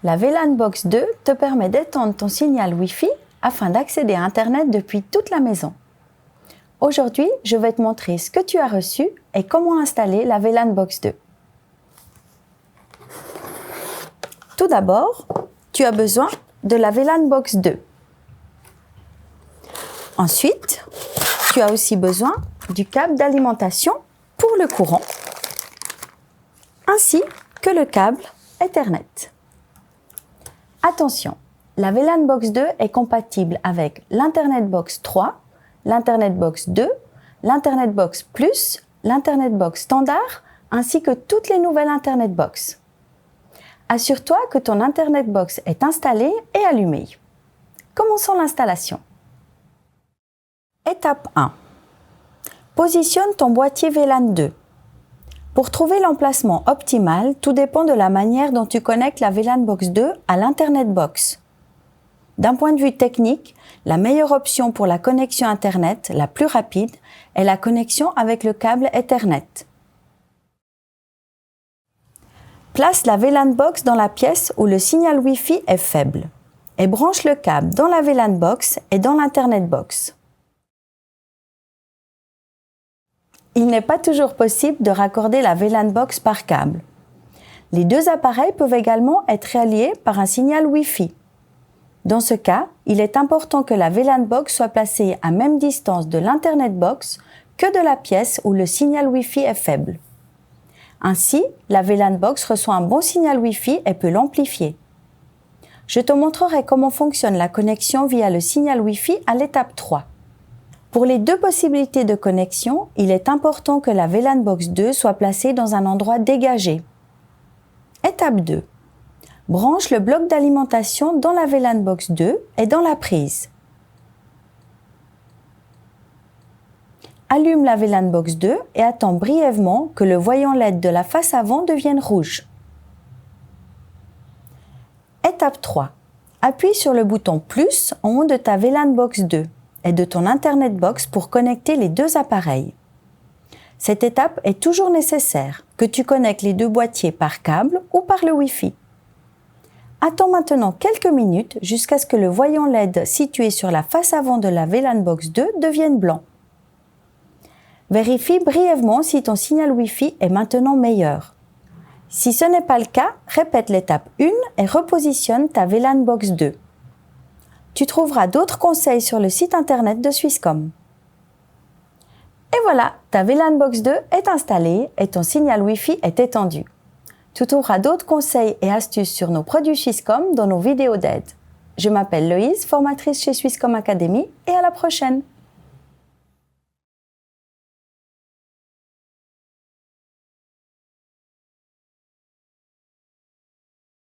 La VLAN Box 2 te permet d'étendre ton signal Wi-Fi afin d'accéder à Internet depuis toute la maison. Aujourd'hui, je vais te montrer ce que tu as reçu et comment installer la VLAN Box 2. Tout d'abord, tu as besoin de la VLAN Box 2. Ensuite, tu as aussi besoin du câble d'alimentation pour le courant, ainsi que le câble Ethernet. Attention, la VLAN Box 2 est compatible avec l'Internet Box 3, l'Internet Box 2, l'Internet Box Plus, l'Internet Box Standard, ainsi que toutes les nouvelles Internet Box. Assure-toi que ton Internet Box est installé et allumé. Commençons l'installation. Étape 1. Positionne ton boîtier VLAN 2. Pour trouver l'emplacement optimal, tout dépend de la manière dont tu connectes la VLAN Box 2 à l'Internet Box. D'un point de vue technique, la meilleure option pour la connexion Internet, la plus rapide, est la connexion avec le câble Ethernet. Place la VLAN Box dans la pièce où le signal Wi-Fi est faible et branche le câble dans la VLAN Box et dans l'Internet Box. Il n'est pas toujours possible de raccorder la VLAN Box par câble. Les deux appareils peuvent également être reliés par un signal Wi-Fi. Dans ce cas, il est important que la VLAN Box soit placée à même distance de l'Internet Box que de la pièce où le signal Wi-Fi est faible. Ainsi, la VLAN Box reçoit un bon signal Wi-Fi et peut l'amplifier. Je te montrerai comment fonctionne la connexion via le signal Wi-Fi à l'étape 3. Pour les deux possibilités de connexion, il est important que la VLAN Box 2 soit placée dans un endroit dégagé. Étape 2. Branche le bloc d'alimentation dans la VLAN Box 2 et dans la prise. Allume la VLAN Box 2 et attends brièvement que le voyant LED de la face avant devienne rouge. Étape 3. Appuie sur le bouton plus en haut de ta VLAN Box 2 et de ton Internet Box pour connecter les deux appareils. Cette étape est toujours nécessaire, que tu connectes les deux boîtiers par câble ou par le Wi-Fi. Attends maintenant quelques minutes jusqu'à ce que le voyant LED situé sur la face avant de la VLAN Box 2 devienne blanc. Vérifie brièvement si ton signal Wi-Fi est maintenant meilleur. Si ce n'est pas le cas, répète l'étape 1 et repositionne ta VLAN Box 2. Tu trouveras d'autres conseils sur le site internet de Swisscom. Et voilà, ta VLAN Box 2 est installée et ton signal Wi-Fi est étendu. Tu trouveras d'autres conseils et astuces sur nos produits Swisscom dans nos vidéos d'aide. Je m'appelle Loïse, formatrice chez Swisscom Academy et à la prochaine!